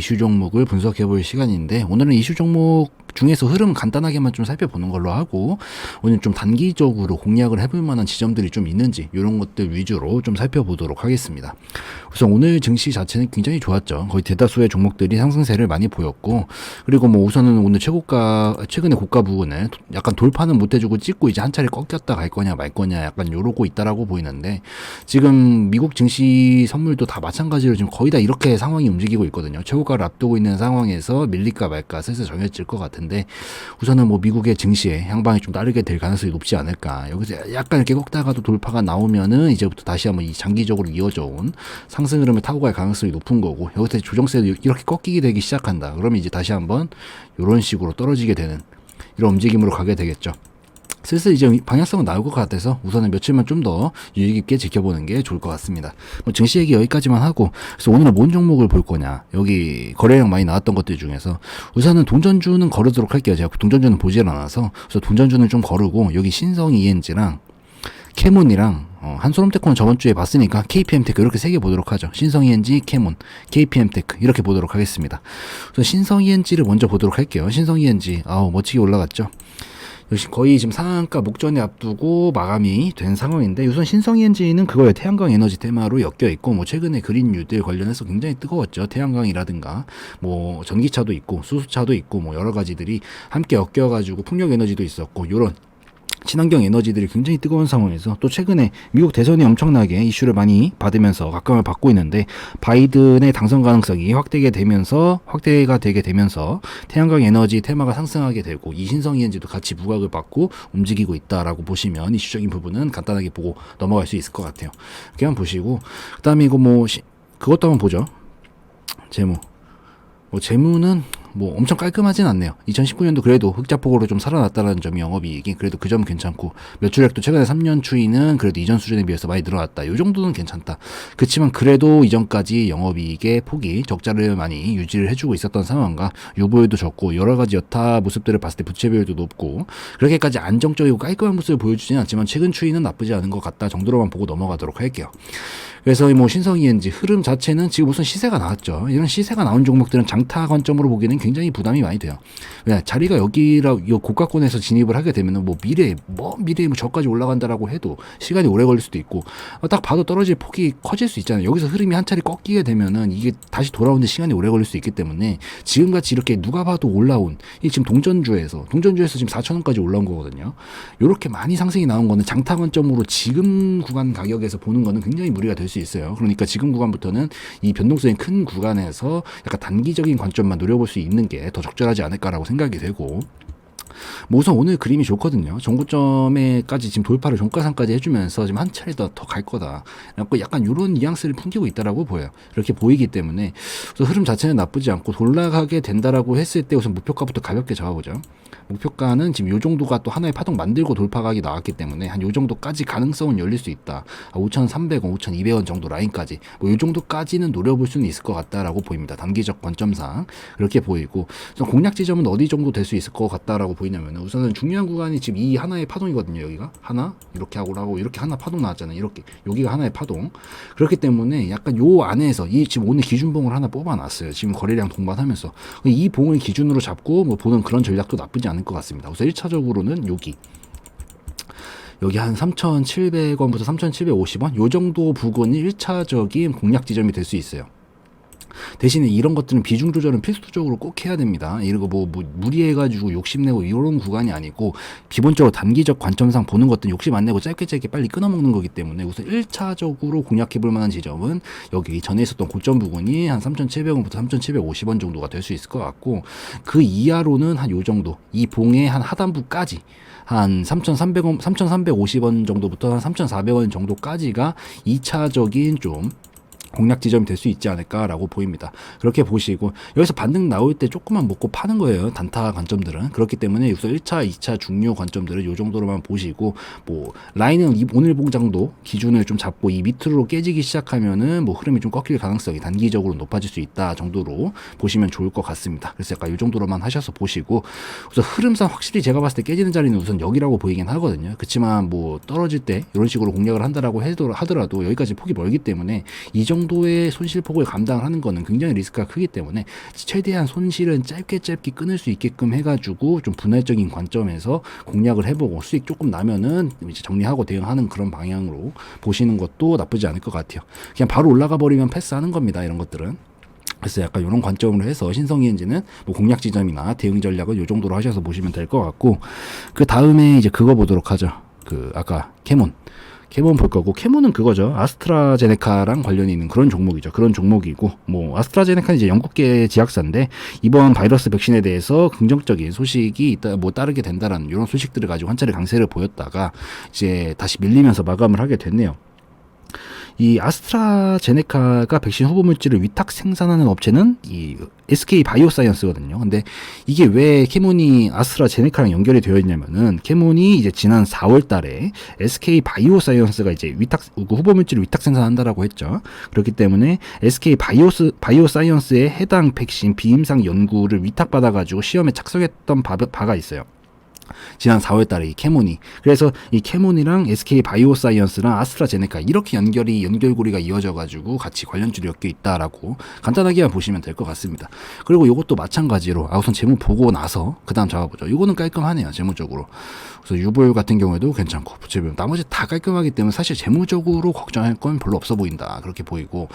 이슈 종목을 분석해 볼 시간인데, 오늘은 이슈 종목 중에서 흐름 간단하게만 좀 살펴보는 걸로 하고, 오늘 좀 단기적으로 공략을 해볼 만한 지점들이 좀 있는지 이런 것들 위주로 좀 살펴보도록 하겠습니다. 우선 오늘 증시 자체는 굉장히 좋았죠. 거의 대다수의 종목들이 상승세를 많이 보였고, 그리고 뭐 우선은 오늘 최근에 고가 부분을 약간 돌파는 못 해주고 찍고 이제 한 차례 꺾였다 갈 거냐 말 거냐 약간 요러고 있다라고 보이는데, 지금 미국 증시 선물도 다 마찬가지로 지금 거의 다 이렇게 상황이 움직이고 있거든요. 최고가를 앞두고 있는 상황에서 밀릴까 말까 슬슬 정해질 것 같은데, 우선은 뭐 미국의 증시에 향방이 좀 따르게 될 가능성이 높지 않을까. 여기서 약간 이렇게 꺾다가도 돌파가 나오면은 이제부터 다시 한번 이 장기적으로 이어져 온 상승 흐름을 타고 갈 가능성이 높은 거고, 여기서 조정세도 이렇게 꺾이게 되기 시작한다. 그러면 이제 다시 한번 이런 식으로 떨어지게 되는 이런 움직임으로 가게 되겠죠. 슬슬 이제 방향성은 나올 것 같아서 우선은 며칠만 좀 더 유의 깊게 지켜보는 게 좋을 것 같습니다. 뭐 증시 얘기 여기까지만 하고, 그래서 오늘은 뭔 종목을 볼 거냐, 여기 거래량 많이 나왔던 것들 중에서 우선은 동전주는 거르도록 할게요. 제가 동전주는 보질 않아서. 그래서 동전주는 좀 거르고, 여기 신성 ENG랑 캐몬이랑 한솔홈테크는 저번 주에 봤으니까 KPM테크 이렇게 세 개 보도록 하죠. 신성 ENG, 캐몬, KPM테크 이렇게 보도록 하겠습니다. 그래서 신성 ENG를 먼저 보도록 할게요. 신성 ENG 멋지게 올라갔죠. 역시 거의 지금 상한가 목전에 앞두고 마감이 된 상황인데, 우선 신성 ENG는 그거에 태양광 에너지 테마로 엮여 있고, 뭐 최근에 그린 뉴딜 관련해서 굉장히 뜨거웠죠. 태양광이라든가 뭐 전기차도 있고 수소차도 있고 뭐 여러 가지들이 함께 엮여가지고 풍력 에너지도 있었고, 요런 친환경 에너지들이 굉장히 뜨거운 상황에서, 또 최근에 미국 대선이 엄청나게 이슈를 많이 받으면서 각광을 받고 있는데, 바이든의 당선 가능성이 확대가 되게 되면서 태양광 에너지 테마가 상승하게 되고, 이 신성 ENG도 같이 부각을 받고 움직이고 있다라고 보시면 이슈적인 부분은 간단하게 보고 넘어갈 수 있을 것 같아요. 이렇게 한번 보시고, 그 다음에 이거 그것도 한번 보죠. 재무는 뭐 엄청 깔끔하진 않네요. 2019년도 그래도 흑자폭으로 좀 살아났다는 점이 영업이익이 그래도 그 점은 괜찮고, 매출액도 최근에 3년 추이는 그래도 이전 수준에 비해서 많이 늘어났다. 요 정도는 괜찮다. 그렇지만 그래도 이전까지 영업이익의 폭이 적자를 많이 유지를 해주고 있었던 상황과 유보율도 적고 여러 가지 여타 모습들을 봤을 때 부채 비율도 높고, 그렇게까지 안정적이고 깔끔한 모습을 보여주지는 않지만 최근 추이는 나쁘지 않은 것 같다 정도로만 보고 넘어가도록 할게요. 그래서 뭐 신성 ENG 흐름 자체는 지금 우선 시세가 나왔죠. 이런 시세가 나온 종목들은 장타 관점으로 보기에는 굉장히 부담이 많이 돼요. 왜 자리가 여기라 이 고가권에서 진입을 하게 되면은 미래에 저까지 올라간다라고 해도 시간이 오래 걸릴 수도 있고, 딱 봐도 떨어질 폭이 커질 수 있잖아요. 여기서 흐름이 한 차례 꺾이게 되면은 이게 다시 돌아오는데 시간이 오래 걸릴 수 있기 때문에, 지금같이 이렇게 누가 봐도 올라온 이 지금 동전주에서 지금 4,000원까지 올라온 거거든요. 이렇게 많이 상승이 나온 거는 장타 관점으로 지금 구간 가격에서 보는 거는 굉장히 무리가 될 수 있어요. 그러니까 지금 구간부터는 이 변동성이 큰 구간에서 약간 단기적인 관점만 노려볼 수 있는 게 더 적절하지 않을까라고 생각이 되고, 뭐 우선 오늘 그림이 좋거든요. 전고점에까지 지금 돌파를 종가상까지 해주면서 지금 한 차례 더 갈 거다. 약간 이런 뉘앙스를 풍기고 있다라고 보여요. 이렇게 보이기 때문에 흐름 자체는 나쁘지 않고, 올라가게 된다라고 했을 때 우선 목표가부터 가볍게 잡아보죠. 목표가는 지금 요 정도가 또 하나의 파동 만들고 돌파각이 나왔기 때문에 한 요 정도까지 가능성은 열릴 수 있다. 5,300원, 5,200원 정도 라인까지 요 정도까지는 노려볼 수는 있을 것 같다라고 보입니다. 단기적 관점상 그렇게 보이고, 공략 지점은 어디 정도 될 수 있을 것 같다라고 보이냐면, 우선은 중요한 구간이 지금 이 하나의 파동이거든요. 여기가 하나 이렇게 하고 이렇게 하나 파동 나왔잖아요. 이렇게 여기가 하나의 파동. 그렇기 때문에 약간 요 안에서 지금 오늘 기준봉을 하나 뽑아놨어요. 지금 거래량 동반하면서 이 봉을 기준으로 잡고 보는 그런 전략도 나쁘지 않을 것 같습니다. 우선 1차적으로는 여기 한 3,700원부터 3,750원 요 정도 부근이 1차적인 공략 지점이 될 수 있어요. 대신에 이런 것들은 비중 조절은 필수적으로 꼭 해야 됩니다. 이런 거 무리해가지고 욕심내고 이런 구간이 아니고, 기본적으로 단기적 관점상 보는 것들은 욕심 안 내고 짧게 빨리 끊어먹는 거기 때문에, 우선 1차적으로 공략해볼 만한 지점은 여기 전에 있었던 고점 부분이 한 3,700원부터 3,750원 정도가 될 수 있을 것 같고, 그 이하로는 한 요 정도, 이 봉의 한 하단부까지 한 3,300원, 3,350원 정도부터 한 3,400원 정도까지가 2차적인 좀 공략 지점이 될 수 있지 않을까라고 보입니다. 그렇게 보시고, 여기서 반등 나올 때 조금만 먹고 파는 거예요. 단타 관점들은. 그렇기 때문에 여기서 1차, 2차 중요 관점들을 요 정도로만 보시고, 라인은 오늘 봉장도 기준을 좀 잡고 이 밑으로 깨지기 시작하면은 흐름이 좀 꺾일 가능성이 단기적으로 높아질 수 있다 정도로 보시면 좋을 것 같습니다. 그래서 약간 요 정도로만 하셔서 보시고, 우선 흐름상 확실히 제가 봤을 때 깨지는 자리는 우선 여기라고 보이긴 하거든요. 그렇지만 떨어질 때 이런 식으로 공략을 한다라고 하더라도 여기까지 폭이 멀기 때문에 이 정도 정도의 손실폭을 감당하는 거는 굉장히 리스크가 크기 때문에 최대한 손실은 짧게 끊을 수 있게끔 해가지고 좀 분할적인 관점에서 공략을 해보고 수익 조금 나면은 이제 정리하고 대응하는 그런 방향으로 보시는 것도 나쁘지 않을 것 같아요. 그냥 바로 올라가 버리면 패스하는 겁니다. 이런 것들은. 그래서 약간 이런 관점으로 해서 신성이엔진은 뭐 공략 지점이나 대응 전략을 이 정도로 하셔서 보시면 될 것 같고, 그 다음에 이제 그거 보도록 하죠. 그 아까 캐몬 볼 거고, 캐몬은 그거죠. 아스트라제네카랑 관련이 있는 그런 종목이죠. 그런 종목이고, 뭐 아스트라제네카는 이제 영국계 제약사인데 이번 바이러스 백신에 대해서 긍정적인 소식이 따르게 된다라는 이런 소식들을 가지고 한 차례 강세를 보였다가 이제 다시 밀리면서 마감을 하게 됐네요. 이 아스트라제네카가 백신 후보 물질을 위탁 생산하는 업체는 이 SK 바이오사이언스거든요. 근데 이게 왜 캐몬이 아스트라제네카랑 연결이 되어 있냐면은, 캐몬이 이제 지난 4월 달에 SK 바이오사이언스가 이제 후보 물질을 위탁 생산한다라고 했죠. 그렇기 때문에 SK 바이오사이언스의 해당 백신 비임상 연구를 위탁받아가지고 시험에 착석했던 바가 있어요. 지난 4월 달에 이 캐몬이. 그래서 이 캐몬이랑 SK 바이오사이언스랑 아스트라제네카 이렇게 연결고리가 이어져 가지고 같이 관련줄이 엮여 있다라고 간단하게만 보시면 될 것 같습니다. 그리고 이것도 마찬가지로 우선 재무 보고 나서 그다음 잡아보죠. 이거는 깔끔하네요, 재무적으로. 그래서 유볼 같은 경우에도 괜찮고, 나머지 다 깔끔하기 때문에 사실 재무적으로 걱정할 건 별로 없어 보인다, 그렇게 보이고,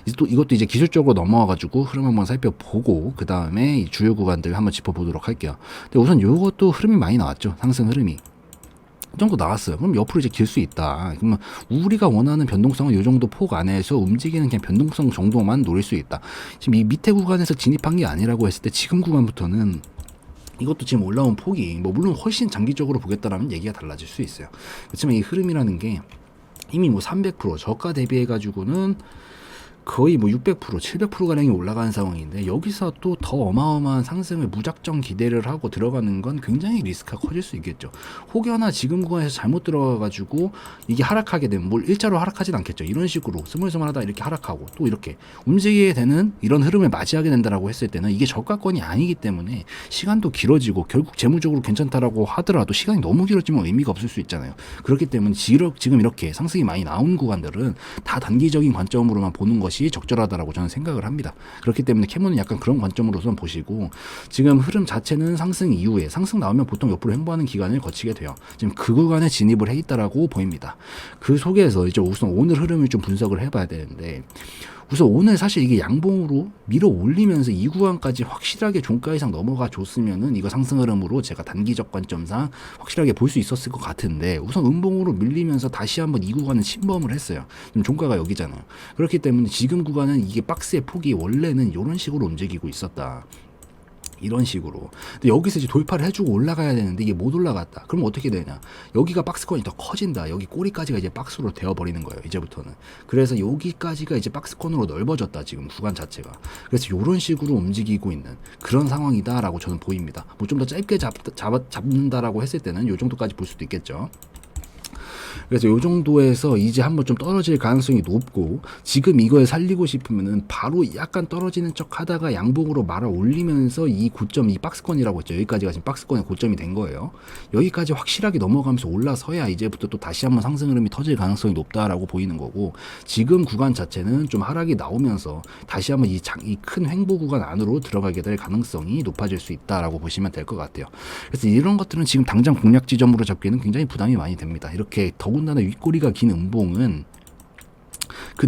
이것도 이제 기술적으로 넘어와 가지고 흐름 한번 살펴보고 그 다음에 이 주요 구간들 한번 짚어보도록 할게요. 근데 우선 이것도 흐름이 많이 나왔죠. 상승 흐름이 이 정도 나왔어요. 그럼 옆으로 이제 길 수 있다. 그러면 우리가 원하는 변동성은 이 정도 폭 안에서 움직이는 그냥 변동성 정도만 노릴 수 있다. 지금 이 밑에 구간에서 진입한 게 아니라고 했을 때 지금 구간부터는 이것도 지금 올라온 폭이 뭐 물론 훨씬 장기적으로 보겠다라면 얘기가 달라질 수 있어요. 그렇지만 이 흐름이라는 게 이미 뭐 300% 저가 대비해 가지고는 거의 뭐 600%, 700%가량이 올라가는 상황인데, 여기서 또 더 어마어마한 상승을 무작정 기대를 하고 들어가는 건 굉장히 리스크가 커질 수 있겠죠. 혹여나 지금 구간에서 잘못 들어가가지고 이게 하락하게 되면, 뭘 일자로 하락하진 않겠죠. 이런 식으로 스물스물하다 이렇게 하락하고 또 이렇게 움직이게 되는 이런 흐름을 맞이하게 된다라고 했을 때는 이게 저가권이 아니기 때문에 시간도 길어지고 결국 재무적으로 괜찮다라고 하더라도 시간이 너무 길어지면 의미가 없을 수 있잖아요. 그렇기 때문에 지금 이렇게 상승이 많이 나온 구간들은 다 단기적인 관점으로만 보는 것이 적절하다라고 저는 생각을 합니다. 그렇기 때문에 캐몬은 약간 그런 관점으로선 보시고, 지금 흐름 자체는 상승 이후에 상승 나오면 보통 옆으로 횡보하는 기간을 거치게 돼요. 지금 그 구간에 진입을 해 있다라고 보입니다. 그 속에서 이제 우선 오늘 흐름을 좀 분석을 해봐야 되는데, 우선 오늘 사실 이게 양봉으로 밀어 올리면서 이 구간까지 확실하게 종가 이상 넘어가 줬으면은 이거 상승 흐름으로 제가 단기적 관점상 확실하게 볼 수 있었을 것 같은데, 우선 음봉으로 밀리면서 다시 한번 이 구간은 침범을 했어요. 지금 종가가 여기잖아요. 그렇기 때문에 지금 구간은 이게 박스의 폭이 원래는 이런 식으로 움직이고 있었다. 이런 식으로. 근데 여기서 이제 돌파를 해주고 올라가야 되는데 이게 못 올라갔다. 그럼 어떻게 되냐? 여기가 박스권이 더 커진다. 여기 꼬리까지가 이제 박스로 되어버리는 거예요, 이제부터는. 그래서 여기까지가 이제 박스권으로 넓어졌다, 지금 구간 자체가. 그래서 이런 식으로 움직이고 있는 그런 상황이다라고 저는 보입니다. 뭐 좀 더 짧게 잡는다라고 했을 때는 요 정도까지 볼 수도 있겠죠. 그래서 요 정도에서 이제 한번 좀 떨어질 가능성이 높고, 지금 이걸 살리고 싶으면은 바로 약간 떨어지는 척 하다가 양봉으로 말아 올리면서 이 고점, 이 박스권이라고 했죠. 여기까지가 지금 박스권의 고점이 된 거예요. 여기까지 확실하게 넘어가면서 올라서야 이제부터 또 다시 한번 상승 흐름이 터질 가능성이 높다라고 보이는 거고, 지금 구간 자체는 좀 하락이 나오면서 다시 한번 이 큰 횡보 구간 안으로 들어가게 될 가능성이 높아질 수 있다라고 보시면 될 것 같아요. 그래서 이런 것들은 지금 당장 공략 지점으로 잡기에는 굉장히 부담이 많이 됩니다. 이렇게 더군다나 윗꼬리가 긴 음봉은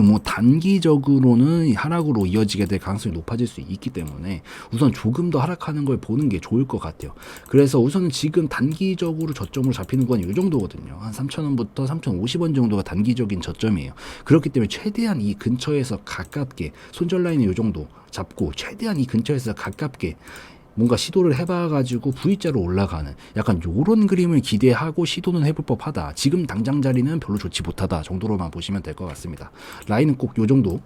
뭐 단기적으로는 하락으로 이어지게 될 가능성이 높아질 수 있기 때문에 우선 조금 더 하락하는 걸 보는 게 좋을 것 같아요. 그래서 우선은 지금 단기적으로 저점으로 잡히는 건 이 정도거든요. 한 3,000원부터 3,050원 정도가 단기적인 저점이에요. 그렇기 때문에 최대한 이 근처에서 가깝게 손절 라인을 이 정도 잡고 최대한 이 근처에서 가깝게 뭔가 시도를 해봐가지고 V자로 올라가는 약간 요런 그림을 기대하고 시도는 해볼 법하다. 지금 당장 자리는 별로 좋지 못하다 정도로만 보시면 될 것 같습니다. 라인은 꼭 요 정도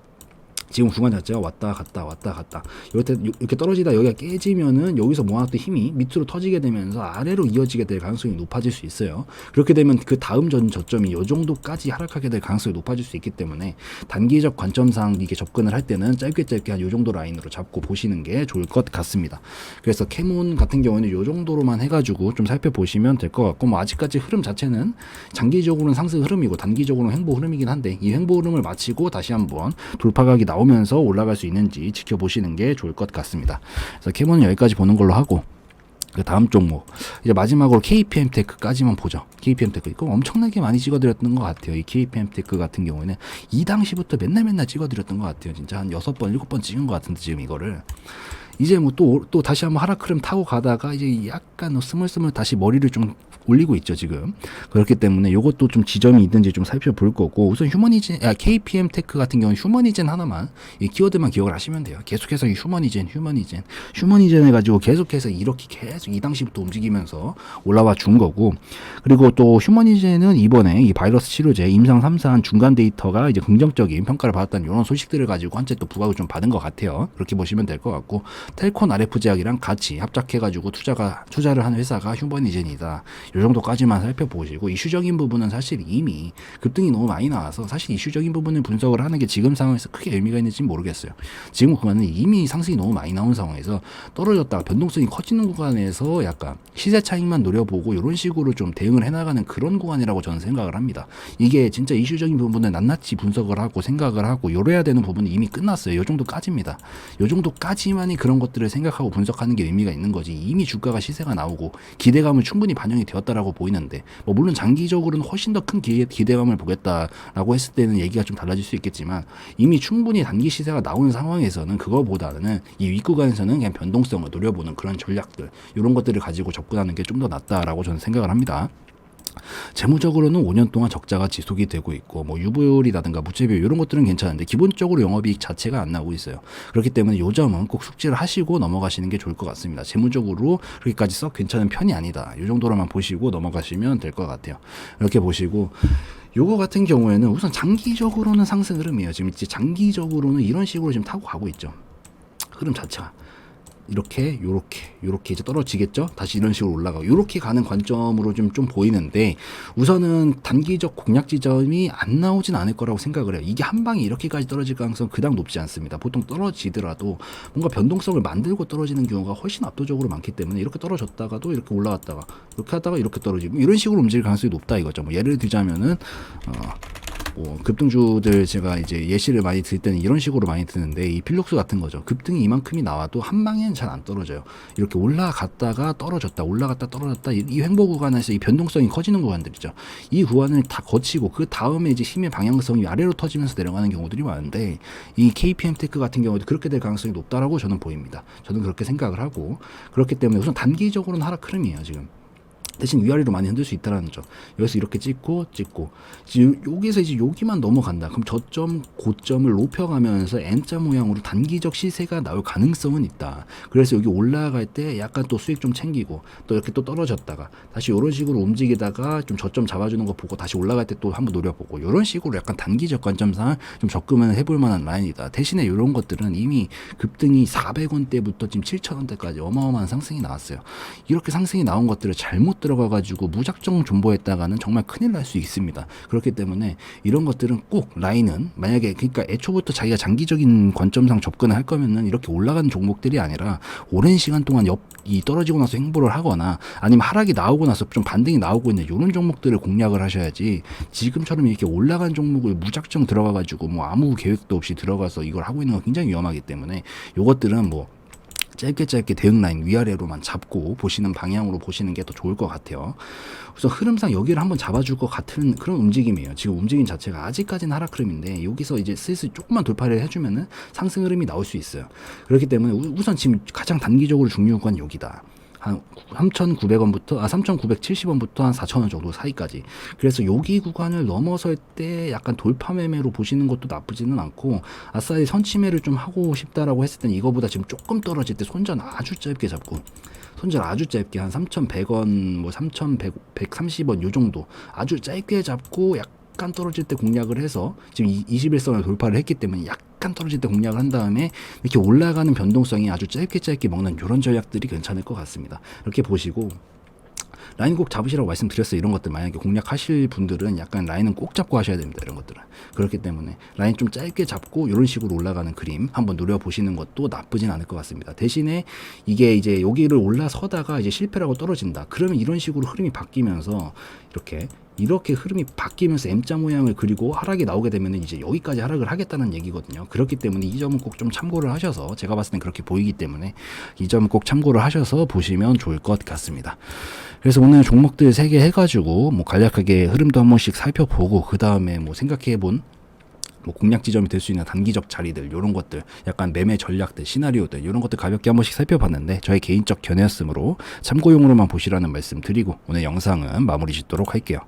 지금 구간 자체가 왔다 갔다 왔다 갔다 이렇게 떨어지다 여기가 깨지면은 여기서 모아놨던 힘이 밑으로 터지게 되면서 아래로 이어지게 될 가능성이 높아질 수 있어요. 그렇게 되면 그 다음 저점이 이 정도까지 하락하게 될 가능성이 높아질 수 있기 때문에 단기적 관점상 이게 접근을 할 때는 짧게 한 이 정도 라인으로 잡고 보시는 게 좋을 것 같습니다. 그래서 캐몬 같은 경우에는 이 정도로만 해가지고 좀 살펴보시면 될 것 같고, 뭐 아직까지 흐름 자체는 장기적으로는 상승 흐름이고 단기적으로는 횡보 흐름이긴 한데, 이 횡보 흐름을 마치고 다시 한번 돌파각이 나오면서 올라갈 수 있는지 지켜보시는 게 좋을 것 같습니다. 그래서 캐몬은 여기까지 보는 걸로 하고, 그 다음 종목 이제 마지막으로 KPM테크까지만 보죠. KPM테크 이거 엄청나게 많이 찍어드렸던 것 같아요. 이 KPM테크 같은 경우에는 이 당시부터 맨날 찍어드렸던 것 같아요. 진짜 한 6번 7번 찍은 것 같은데, 지금 이거를 이제 뭐 또 다시 한번 하락 흐름 타고 가다가 이제 약간 스물스물 다시 머리를 좀 올리고 있죠 지금. 그렇기 때문에 이것도 좀 지점이 있는지 좀 살펴볼 거고, 우선 KPM테크 같은 경우는 휴머니젠 하나만, 이 키워드만 기억을 하시면 돼요. 계속해서 이 휴머니젠 해가지고 계속해서 이렇게 계속 이 당시부터 움직이면서 올라와 준 거고, 그리고 또 휴머니젠은 이번에 이 바이러스 치료제 임상 3산 중간 데이터가 이제 긍정적인 평가를 받았다는 이런 소식들을 가지고 한채 또 부각을 좀 받은 것 같아요. 그렇게 보시면 될 것 같고, 텔콘 RF제약이랑 같이 합작해가지고 투자를 한 회사가 휴머니젠이다. 이 정도까지만 살펴보시고, 이슈적인 부분은 사실 이미 급등이 너무 많이 나와서 사실 이슈적인 부분을 분석을 하는 게 지금 상황에서 크게 의미가 있는지 모르겠어요. 지금 구간은 이미 상승이 너무 많이 나온 상황에서 떨어졌다가 변동성이 커지는 구간에서 약간 시세 차익만 노려보고 이런 식으로 좀 대응을 해나가는 그런 구간이라고 저는 생각을 합니다. 이게 진짜 이슈적인 부분을 낱낱이 분석을 하고 생각을 하고 요래야 되는 부분이 이미 끝났어요. 이 정도까지입니다. 이 정도까지만이 그런 것들을 생각하고 분석하는 게 의미가 있는 거지, 이미 주가가 시세가 나오고 기대감은 충분히 반영이 되었다라고 보이는데, 뭐 물론 장기적으로는 훨씬 더 큰 기대감을 보겠다라고 했을 때는 얘기가 좀 달라질 수 있겠지만, 이미 충분히 단기 시세가 나오는 상황에서는 그거보다는 이 윗구간에서는 그냥 변동성을 노려보는 그런 전략들, 이런 것들을 가지고 접근하는 게 좀 더 낫다라고 저는 생각을 합니다. 재무적으로는 5년 동안 적자가 지속이 되고 있고, 뭐 유보율이라든가 무채비율 이런 것들은 괜찮은데 기본적으로 영업이익 자체가 안 나오고 있어요. 그렇기 때문에 요 점은 꼭 숙지를 하시고 넘어가시는 게 좋을 것 같습니다. 재무적으로 그렇게까지 썩 괜찮은 편이 아니다. 이 정도로만 보시고 넘어가시면 될 것 같아요. 이렇게 보시고, 요거 같은 경우에는 우선 장기적으로는 상승 흐름이에요. 지금 이제 장기적으로는 이런 식으로 지금 타고 가고 있죠. 흐름 자체가 요렇게 이제 떨어지겠죠. 다시 이런 식으로 올라가고 요렇게 가는 관점으로 좀 보이는데, 우선은 단기적 공략 지점이 안 나오진 않을 거라고 생각을 해요. 이게 한 방에 이렇게까지 떨어질 가능성은 그닥 높지 않습니다. 보통 떨어지더라도 뭔가 변동성을 만들고 떨어지는 경우가 훨씬 압도적으로 많기 때문에, 이렇게 떨어졌다가도 이렇게 올라갔다가 이렇게 하다가 이렇게 떨어지고 이런 식으로 움직일 가능성이 높다 이거죠. 뭐 예를 들자면은 뭐 급등주들 제가 이제 예시를 많이 들 때는 이런 식으로 많이 드는데, 이 필록스 같은 거죠. 급등이 이만큼이 나와도 한 방에는 잘 안 떨어져요. 이렇게 올라갔다가 떨어졌다, 올라갔다 떨어졌다, 이 횡보 구간에서 이 변동성이 커지는 구간들이죠. 이 구간을 다 거치고 그 다음에 이제 힘의 방향성이 아래로 터지면서 내려가는 경우들이 많은데, 이 KPM테크 같은 경우도 그렇게 될 가능성이 높다라고 저는 보입니다. 저는 그렇게 생각을 하고, 그렇기 때문에 우선 단기적으로는 하락 흐름이에요 지금. 대신 위아래로 많이 흔들 수 있다는 점. 여기서 이렇게 찍고 여기서 이제 여기만 넘어간다. 그럼 저점 고점을 높여가면서 N자 모양으로 단기적 시세가 나올 가능성은 있다. 그래서 여기 올라갈 때 약간 또 수익 좀 챙기고, 또 이렇게 또 떨어졌다가 다시 이런 식으로 움직이다가 좀 저점 잡아주는 거 보고 다시 올라갈 때 또 한번 노려보고, 이런 식으로 약간 단기적 관점상 좀 접근을 해볼 만한 라인이다. 대신에 이런 것들은 이미 급등이 400원대부터 지금 7,000원대까지 어마어마한 상승이 나왔어요. 이렇게 상승이 나온 것들을 잘못 들어가가지고 무작정 존버했다가는 정말 큰일 날 수 있습니다. 그렇기 때문에 이런 것들은 꼭 라인은, 만약에 그러니까 애초부터 자기가 장기적인 관점상 접근을 할 거면은 이렇게 올라가는 종목들이 아니라 오랜 시간 동안 이 떨어지고 나서 횡보를 하거나 아니면 하락이 나오고 나서 좀 반등이 나오고 있는 이런 종목들을 공략을 하셔야지, 지금처럼 이렇게 올라간 종목을 무작정 들어가가지고 뭐 아무 계획도 없이 들어가서 이걸 하고 있는 건 굉장히 위험하기 때문에, 요것들은 뭐 짧게 대응 라인 위아래로만 잡고 보시는 방향으로 보시는 게 더 좋을 것 같아요. 그래서 흐름상 여기를 한번 잡아줄 것 같은 그런 움직임이에요. 지금 움직임 자체가 아직까지는 하락 흐름인데, 여기서 이제 슬슬 조금만 돌파를 해주면은 상승 흐름이 나올 수 있어요. 그렇기 때문에 우선 지금 가장 단기적으로 중요한 건 여기다. 한 3,900원부터 3,970원부터 한 4,000원 정도 사이까지. 그래서 여기 구간을 넘어설 때 약간 돌파 매매로 보시는 것도 나쁘지는 않고, 아싸리 선취매를 좀 하고 싶다라고 했을 때는 이거보다 지금 조금 떨어질 때 손절 아주 짧게 잡고, 한 3,100원, 뭐 3,130원 요 정도 아주 짧게 잡고 약간 떨어질 때 공략을 해서 지금 21선을 돌파를 했기 때문에 약간 떨어질 때 공략을 한 다음에 이렇게 올라가는 변동성이 아주 짧게 먹는 이런 전략들이 괜찮을 것 같습니다. 이렇게 보시고 라인 꼭 잡으시라고 말씀드렸어요. 이런 것들 만약에 공략하실 분들은 약간 라인은 꼭 잡고 하셔야 됩니다. 이런 것들은. 그렇기 때문에 라인 좀 짧게 잡고 이런 식으로 올라가는 그림 한번 노려보시는 것도 나쁘진 않을 것 같습니다. 대신에 이게 이제 여기를 올라서다가 이제 실패를 하고 떨어진다. 그러면 이런 식으로 흐름이 바뀌면서 이렇게 흐름이 바뀌면서 M자 모양을 그리고 하락이 나오게 되면 이제 여기까지 하락을 하겠다는 얘기거든요. 그렇기 때문에 이 점은 꼭 좀 참고를 하셔서, 제가 봤을 땐 그렇게 보이기 때문에 이 점은 꼭 참고를 하셔서 보시면 좋을 것 같습니다. 그래서 오늘 종목들 3개 해가지고 뭐 간략하게 흐름도 한 번씩 살펴보고, 그 다음에 뭐 생각해본 뭐 공략 지점이 될 수 있는 단기적 자리들, 이런 것들, 약간 매매 전략들, 시나리오들, 이런 것들 가볍게 한 번씩 살펴봤는데 저의 개인적 견해였으므로 참고용으로만 보시라는 말씀 드리고 오늘 영상은 마무리 짓도록 할게요.